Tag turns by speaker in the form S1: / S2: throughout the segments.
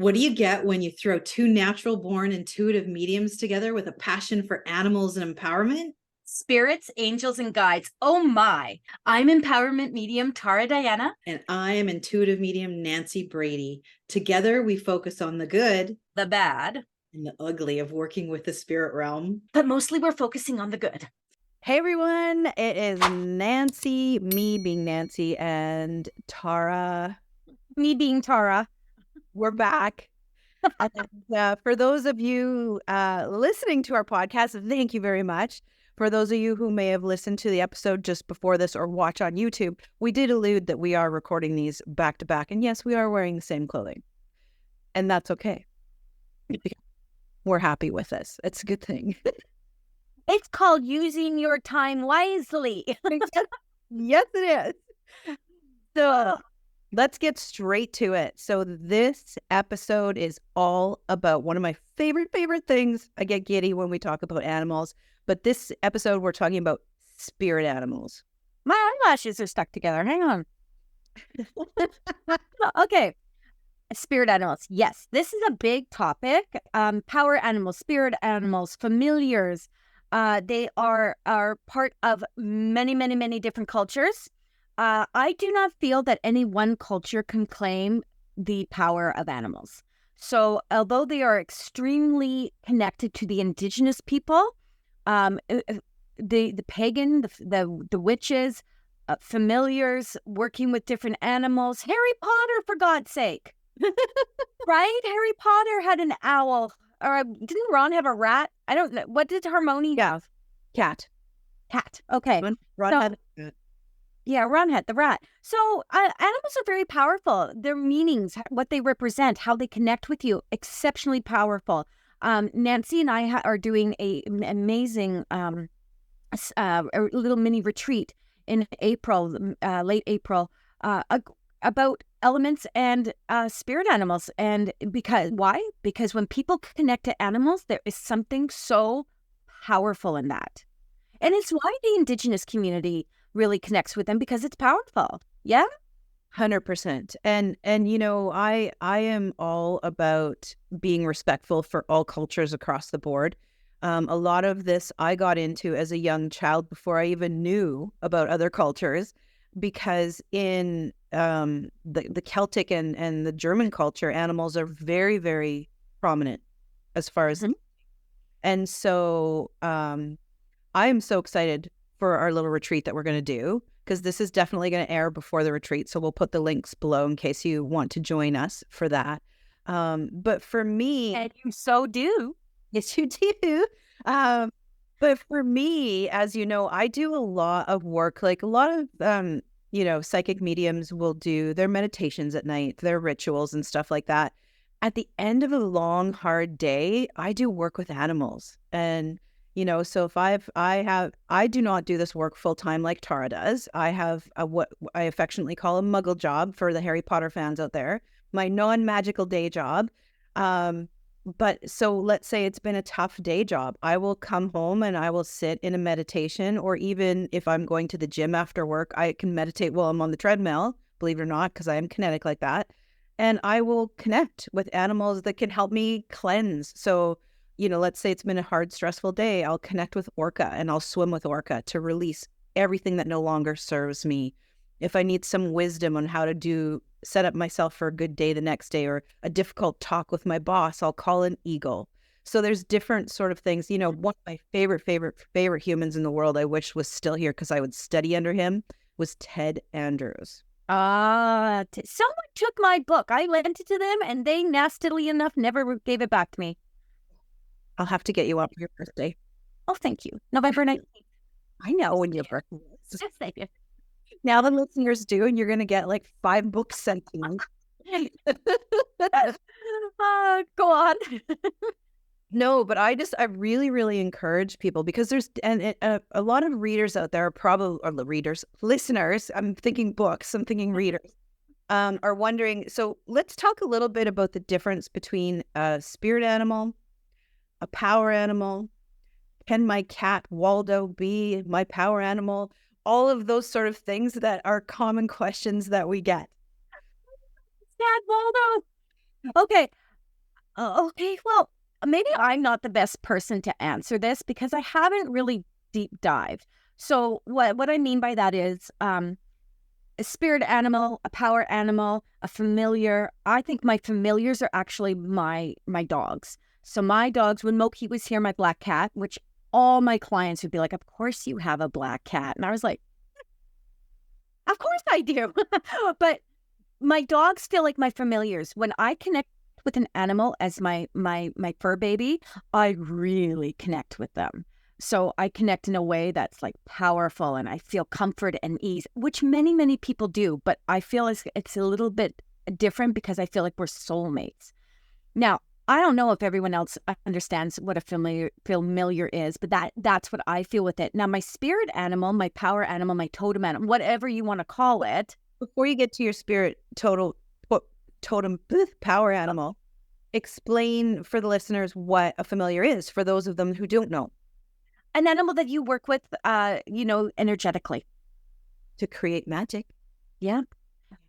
S1: What do you get when you throw two natural born intuitive mediums together with a passion for animals and empowerment?
S2: Spirits, angels, and guides. Oh my. I'm empowerment medium Tara Diana.
S1: And I am intuitive medium Nancy Brady. Together, we focus on the good,
S2: The bad,
S1: and the ugly of working with the spirit realm.
S2: but mostly we're focusing on the good.
S3: Hey everyone, it is Nancy, me being Nancy, and Tara, me being Tara. We're back. And, for those of you listening to our podcast, thank you very much. For those of you who may have listened to the episode just before this or watch on YouTube, we did allude that we are recording these back to back. And yes, we are wearing the same clothing. And that's okay. We're happy with this. It's a good thing.
S2: It's called using your time wisely.
S3: Yes, it is. So let's get straight to it. So this episode is all about one of my favorite things. I get giddy when we talk about animals, but this episode we're talking about spirit animals.
S2: My eyelashes are stuck together. Hang on. Okay. Spirit animals. Yes, this is a big topic. Power animals, spirit animals, familiars. They are part of many different cultures. I do not feel that any one culture can claim the power of animals. So although they are extremely connected to the indigenous people, the pagan, the witches, familiars, working with different animals, Harry Potter, for God's sake. Right? Harry Potter had an owl. Or didn't Ron have a rat? I don't know. What did Hermione have?
S3: Cat.
S2: Okay.
S3: Ron
S2: So-
S3: had a
S2: Yeah, Ron had the rat. So animals are very powerful. Their meanings, what they represent, how they connect with you, exceptionally powerful. Nancy and I are doing an amazing a little mini retreat in April, late April, about elements and spirit animals. And why? Because when people connect to animals, there is something so powerful in that. And it's why the indigenous community really connects with them, because it's powerful. Yeah.
S3: 100%. And you know, I am all about being respectful for all cultures across the board. A lot of this I got into as a young child before I even knew about other cultures, because in the Celtic and the German culture, animals are very prominent as far as. And so I am so excited for our little retreat that we're going to do, because this is definitely going to air before the retreat. So we'll put the links below in case you want to join us for that. But for me...
S2: And you so do.
S3: Yes, you do. But for me, as you know, I do a lot of work, like a lot of, psychic mediums will do their meditations at night, their rituals and stuff like that. At the end of a long, hard day, I do work with animals. And so if I do not do this work full time like Tara does. I have what I affectionately call a muggle job for the Harry Potter fans out there, my non-magical day job. But so let's say it's been a tough day job. I will come home and I will sit in a meditation, or even if I'm going to the gym after work, I can meditate while I'm on the treadmill, believe it or not, because I am kinetic like that. And I will connect with animals that can help me cleanse. So let's say it's been a hard, stressful day. I'll connect with Orca and I'll swim with Orca to release everything that no longer serves me. If I need some wisdom on how to set up myself for a good day the next day, or a difficult talk with my boss, I'll call an eagle. So there's different sort of things. One of my favorite humans in the world, I wish was still here because I would study under him, was Ted Andrews.
S2: Someone took my book. I lent it to them and they nastily enough never gave it back to me.
S3: I'll have to get you up for your birthday.
S2: Oh, thank you. November 19th.
S3: I know when your birthday is.
S2: Yes, thank you.
S3: Now the listeners do, and you're going to get like 5 books sent to you.
S2: Go on.
S3: No, but I really encourage people, because there's a lot of readers out there, listeners. I'm thinking books, I'm thinking readers, are wondering. So let's talk a little bit about the difference between a spirit animal, a power animal. Can my cat Waldo be my power animal? All of those sort of things that are common questions that we get.
S2: Dad, Waldo. Okay. Okay, well, maybe I'm not the best person to answer this because I haven't really deep dived. So what I mean by that is a spirit animal, a power animal, a familiar. I think my familiars are actually my dogs. So my dogs, when Moki was here, my black cat, which all my clients would be like, "Of course you have a black cat," and I was like, "Of course I do," but my dogs feel like my familiars. When I connect with an animal as my fur baby, I really connect with them. So I connect in a way that's like powerful, and I feel comfort and ease, which many people do. But I feel it's a little bit different because I feel like we're soulmates. Now, I don't know if everyone else understands what a familiar is, but that's what I feel with it. Now, my spirit animal, my power animal, my totem animal, whatever you want to call it.
S3: Before you get to your spirit totem power animal, explain for the listeners what a familiar is for those of them who don't know.
S2: An animal that you work with, energetically.
S3: To create magic.
S2: Yeah.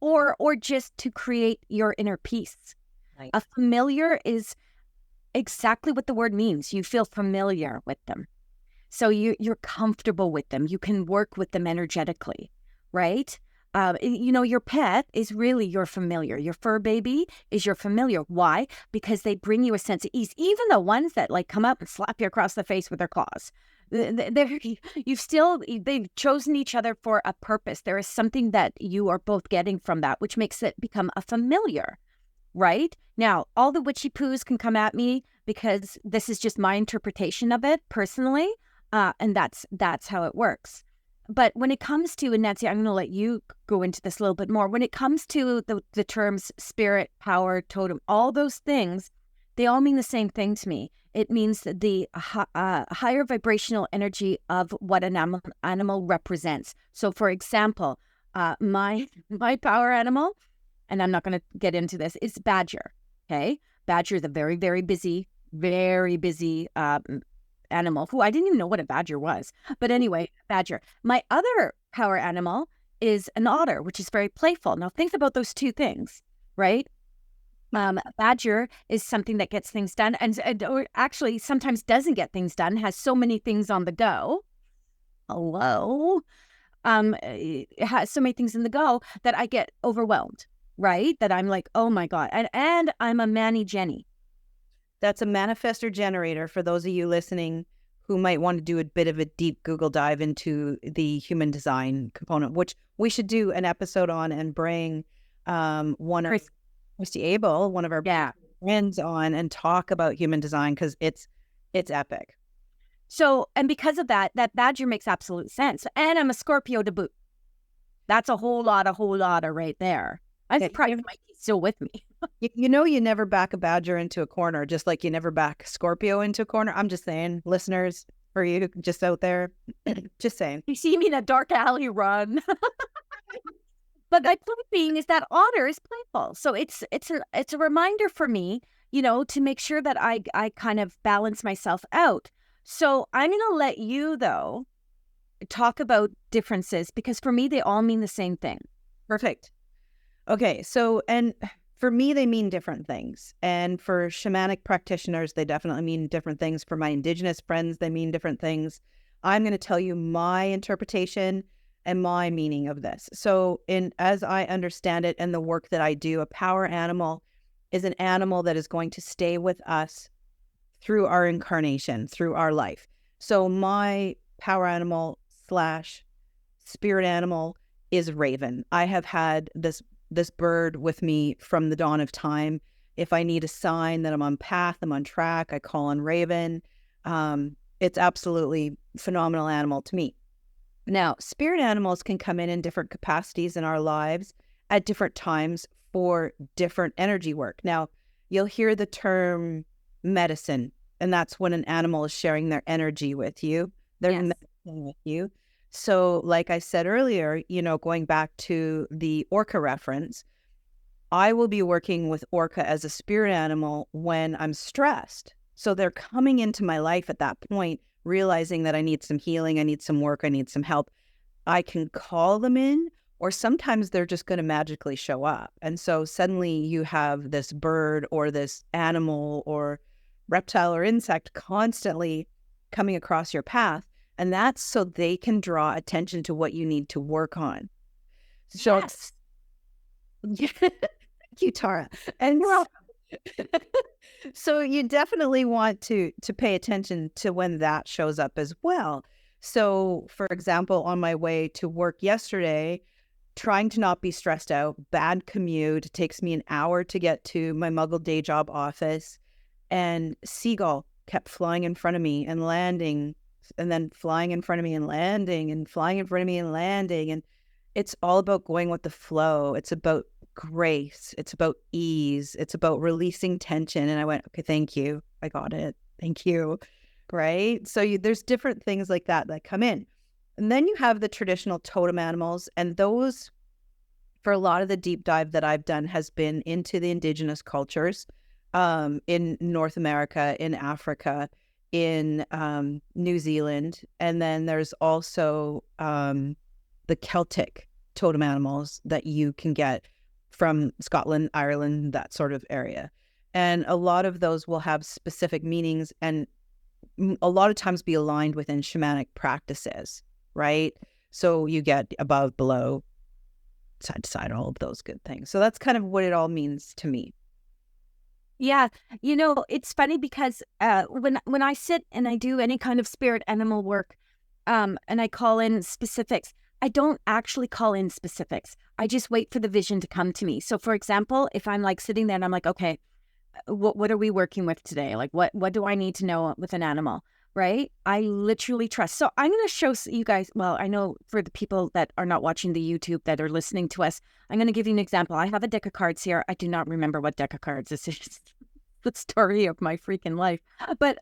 S2: Or just to create your inner peace.
S3: Right.
S2: A familiar is exactly what the word means. You feel familiar with them. So you're comfortable with them. You can work with them energetically, right? Your pet is really your familiar. Your fur baby is your familiar. Why? Because they bring you a sense of ease. Even the ones that like come up and slap you across the face with their claws. They've chosen each other for a purpose. There is something that you are both getting from that, which makes it become a familiar, right? Now, all the witchy poos can come at me because this is just my interpretation of it personally, and that's how it works. But when it comes to, and Nancy, I'm going to let you go into this a little bit more. When it comes to the terms spirit, power, totem, all those things, they all mean the same thing to me. It means the higher vibrational energy of what an animal represents. So, for example, my power animal, and I'm not going to get into this, is badger. Okay, badger is a very, very busy animal who I didn't even know what a badger was. But anyway, badger. My other power animal is an otter, which is very playful. Now think about those two things, right? Badger is something that gets things done or actually sometimes doesn't get things done, has so many things on the go. Hello. It has so many things in the go that I get overwhelmed, right? That I'm like, oh my God. And I'm a Manny Jenny.
S3: That's a manifestor generator for those of you listening who might want to do a bit of a deep Google dive into the human design component, which we should do an episode on and bring one of Christy Abel, one of our friends, on and talk about human design because it's epic.
S2: So, and because of that badger makes absolute sense. And I'm a Scorpio to boot. That's a whole lot of right there. I'm surprised Mikey's still with me.
S3: You never back a badger into a corner, just like you never back Scorpio into a corner. I'm just saying, listeners, for you just out there, just saying.
S2: You see me in a dark alley run. But my point being is that otter is playful. So it's a reminder for me, to make sure that I kind of balance myself out. So I'm going to let you, though, talk about differences because for me, they all mean the same thing.
S3: Perfect. Okay. So, and for me, they mean different things. And for shamanic practitioners, they definitely mean different things. For my indigenous friends, they mean different things. I'm going to tell you my interpretation and my meaning of this. So as I understand it and the work that I do, a power animal is an animal that is going to stay with us through our incarnation, through our life. So my power animal / spirit animal is Raven. I have had this bird with me from the dawn of time. If I need a sign that I'm on path, I'm on track, I call on Raven. It's absolutely phenomenal animal to me. Now, spirit animals can come in different capacities in our lives at different times for different energy work. Now, you'll hear the term medicine, and that's when an animal is sharing their energy with you. They're medicine with you. So like I said earlier, going back to the orca reference, I will be working with orca as a spirit animal when I'm stressed. So they're coming into my life at that point, realizing that I need some healing, I need some work, I need some help. I can call them in, or sometimes they're just going to magically show up. And so suddenly you have this bird or this animal or reptile or insect constantly coming across your path. And that's so they can draw attention to what you need to work on. So,
S2: Yes.
S3: thank you, Tara. And so you definitely want to pay attention to when that shows up as well. So, for example, on my way to work yesterday, trying to not be stressed out, bad commute, it takes me an hour to get to my Muggle day job office, and seagull kept flying in front of me and landing, and then flying in front of me and landing, and flying in front of me and landing. And it's all about going with the flow. It's about grace. It's about ease. It's about releasing tension. And I went, okay, thank you. I got it. Thank you. Right? So there's different things like that come in. And then you have the traditional totem animals. And those, for a lot of the deep dive that I've done, has been into the indigenous cultures in North America, in Africa, in New Zealand. And then there's also the Celtic totem animals that you can get from Scotland, Ireland, that sort of area. And a lot of those will have specific meanings and a lot of times be aligned within shamanic practices, right? So you get above, below, side to side, all of those good things. So that's kind of what it all means to me.
S2: Yeah, it's funny because when I sit and I do any kind of spirit animal work, and I call in specifics, I don't actually call in specifics. I just wait for the vision to come to me. So, for example, if I'm like sitting there and I'm like, okay, what are we working with today? Like, what do I need to know with an animal, right? I literally trust. So I'm going to show you guys, well, I know for the people that are not watching the YouTube that are listening to us, I'm going to give you an example. I have a deck of cards here. I do not remember what deck of cards this is. The story of my freaking life. But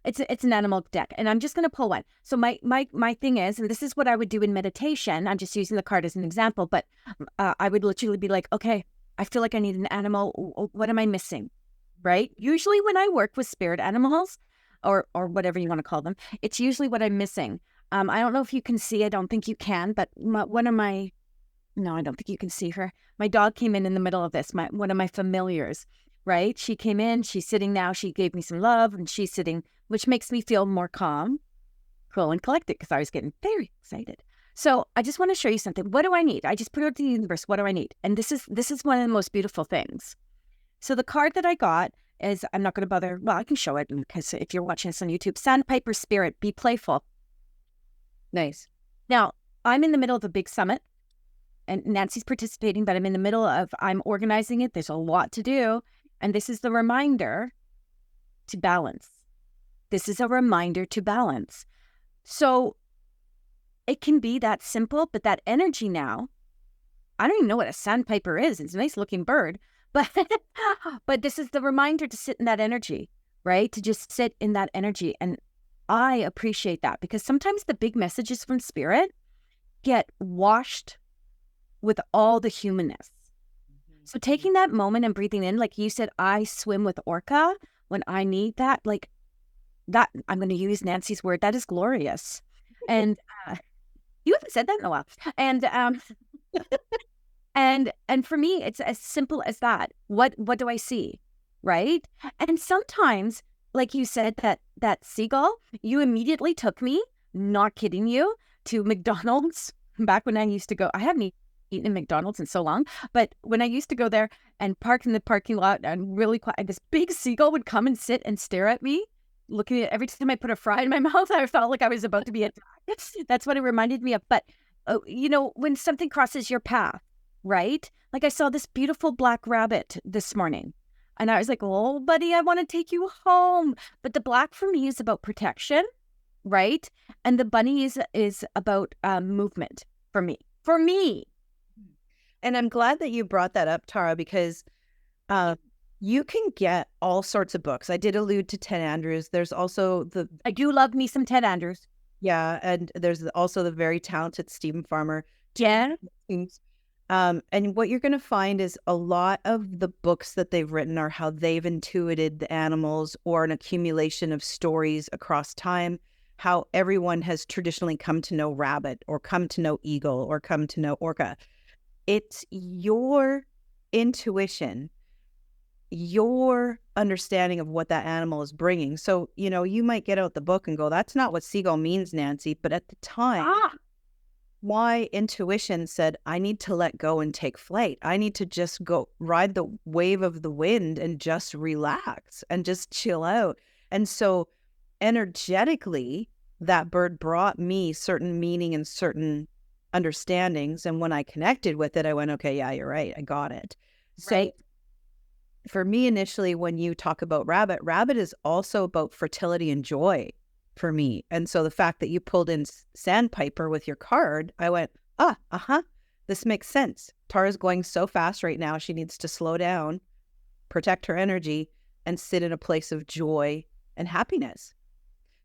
S2: it's an animal deck, and I'm just going to pull one. So my thing is, and this is what I would do in meditation. I'm just using the card as an example, but I would literally be like, okay, I feel like I need an animal. What am I missing? Right? Usually when I work with spirit animals or whatever you want to call them, it's usually what I'm missing. I don't know if you can see, I don't think you can, but no, I don't think you can see her. My dog came in the middle of this, one of my familiars, right? She came in, she's sitting now, she gave me some love and she's sitting, which makes me feel more calm, cool and collected because I was getting very excited. So I just want to show you something. What do I need? I just put it out to the universe. What do I need? And this is one of the most beautiful things. So the card that I got is, I'm not going to bother, well, I can show it because if you're watching this on YouTube, Sandpiper Spirit, be playful.
S3: Nice.
S2: Now, I'm in the middle of a big summit and Nancy's participating, but I'm organizing it. There's a lot to do. And this is the reminder to balance. This is a reminder to balance. So it can be that simple, but that energy now, I don't even know what a sandpiper is. It's a nice looking bird. But this is the reminder to sit in that energy, right? To just sit in that energy. And I appreciate that because sometimes the big messages from spirit get washed with all the humanness. So taking that moment and breathing in, like you said, I swim with orca when I need that, like that, I'm going to use Nancy's word, that is glorious. And you haven't said that in a while. And for me, it's as simple as that. What do I see? Right? And sometimes, like you said, that seagull, you immediately took me, not kidding you, to McDonald's back when I used to go. I haven't eaten in McDonald's in so long, but when I used to go there and park in the parking lot and really quiet, this big seagull would come and sit and stare at me, looking at every time I put a fry in my mouth, I felt like I was about to be attacked. That's what it reminded me of. But, when something crosses your path, right? Like I saw this beautiful black rabbit this morning and I was like, oh, buddy, I want to take you home. But the black for me is about protection, right? And the bunny is about movement for me.
S3: And I'm glad that you brought that up, Tara, because you can get all sorts of books. I did allude to Ted Andrews. There's also
S2: I do love me some Ted Andrews.
S3: Yeah, and there's also the very talented Stephen Farmer.
S2: Yeah.
S3: And what you're going to find is a lot of the books that they've written are how they've intuited the animals or an accumulation of stories across time, how everyone has traditionally come to know rabbit or come to know eagle or come to know orca. It's your intuition, your understanding of what that animal is bringing. So, you might get out the book and go, that's not what seagull means, Nancy. But at the time, my intuition said, I need to let go and take flight. I need to just go ride the wave of the wind and just relax and just chill out. And so energetically, that bird brought me certain meaning and certain understandings. And when I connected with it, I went, okay, yeah, you're right. I got it. So for me, initially, when you talk about rabbit is also about fertility and joy for me. And so the fact that you pulled in Sandpiper with your card, I went, this makes sense. Tara's going so fast right now. She needs to slow down, protect her energy, and sit in a place of joy and happiness.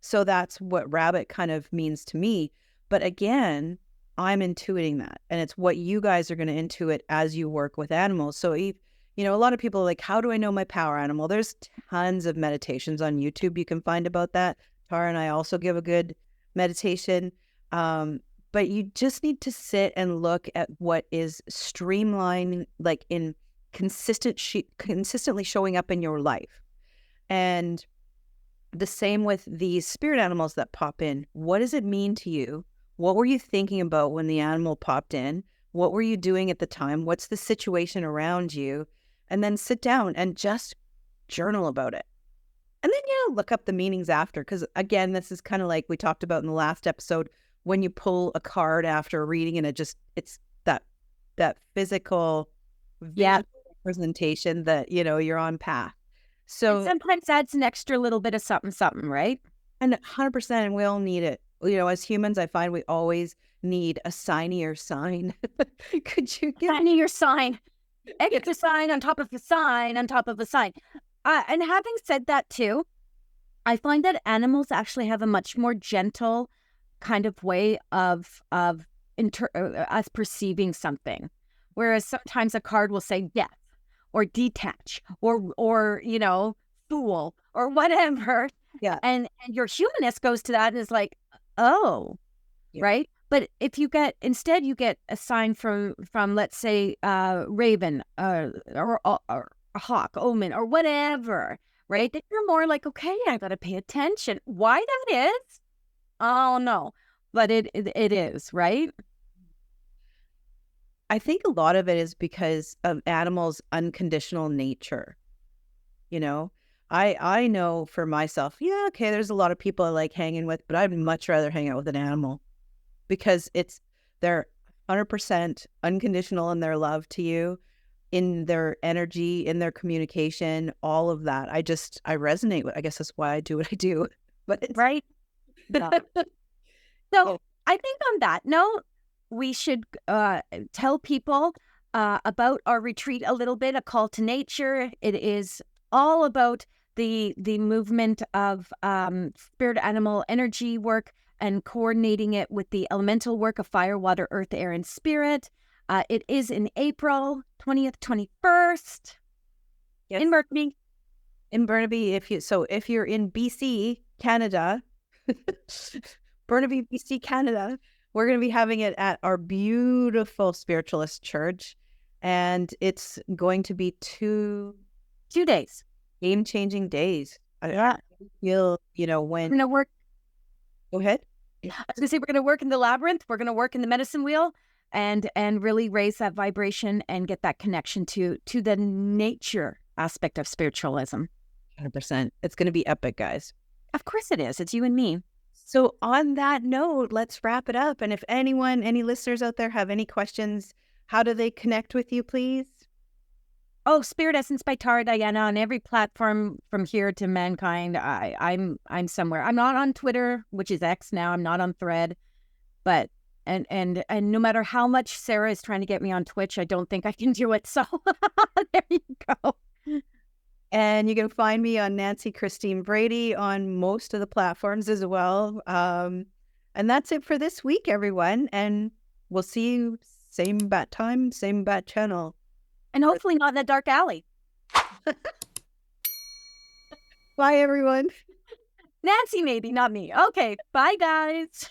S3: So that's what rabbit kind of means to me. But again, I'm intuiting that. And it's what you guys are going to intuit as you work with animals. So, a lot of people are like, how do I know my power animal? There's tons of meditations on YouTube you can find about that. Tara and I also give a good meditation. But you just need to sit and look at what is streamlined, like in consistently showing up in your life. And the same with these spirit animals that pop in. What does it mean to you? What were you thinking about when the animal popped in? What were you doing at the time? What's the situation around you? And then sit down and just journal about it. And then, look up the meanings after. Because again, this is kind of like we talked about in the last episode, when you pull a card after reading and it's that physical representation that, you're on path. So
S2: and sometimes adds an extra little bit of something, right?
S3: And 100%, and we all need it. As humans, I find we always need a signier sign. Could you give
S2: me your sign? Extra sign on top of the sign on top of the sign. And having said that too, I find that animals actually have a much more gentle kind of way of us perceiving something. Whereas sometimes a card will say death or detach or fool or whatever.
S3: Yeah.
S2: And your humanist goes to that and is like, oh, right? But if you get a sign from let's say raven or a hawk, omen, or whatever, right? Then you're more like, okay, I got to pay attention. Why that is? Oh no, but it is, right?
S3: I think a lot of it is because of animals' unconditional nature. I know for myself, there's a lot of people I like hanging with, but I'd much rather hang out with an animal because they're 100% unconditional in their love to you, in their energy, in their communication, all of that. I resonate with. I guess that's why I do what I do. But it's
S2: right. No. So I think on that note, we should tell people about our retreat a little bit. A call to nature. It is all about the movement of spirit animal energy work and coordinating it with the elemental work of fire, water, earth, air, and spirit. It is in April 20th, 21st in Burnaby.
S3: In Burnaby, if you're in BC, Canada, Burnaby, BC, Canada, we're going to be having it at our beautiful spiritualist church, and it's going to be 2
S2: days,
S3: game-changing days.
S2: Yeah,
S3: when
S2: we're gonna work.
S3: Go ahead.
S2: I was gonna say we're gonna work in the labyrinth. We're gonna work in the medicine wheel, and really raise that vibration and get that connection to the nature aspect of spiritualism.
S3: 100%. It's going to be epic, guys.
S2: Of course it is. It's you and me.
S3: So on that note, let's wrap it up. And if any listeners out there have any questions, how do they connect with you, please?
S2: Oh, Spirit Essence by Tara Diana on every platform from here to mankind. I'm somewhere. I'm not on Twitter, which is X now. I'm not on Thread, but and no matter how much Sarah is trying to get me on Twitch, I don't think I can do it. So there you go.
S3: And you can find me on Nancy Christine Brady on most of the platforms as well. And that's it for this week, everyone. And we'll see you same bat time, same bat channel.
S2: And hopefully not in the dark alley.
S3: Bye, everyone.
S2: Nancy, maybe, not me. Okay, bye, guys.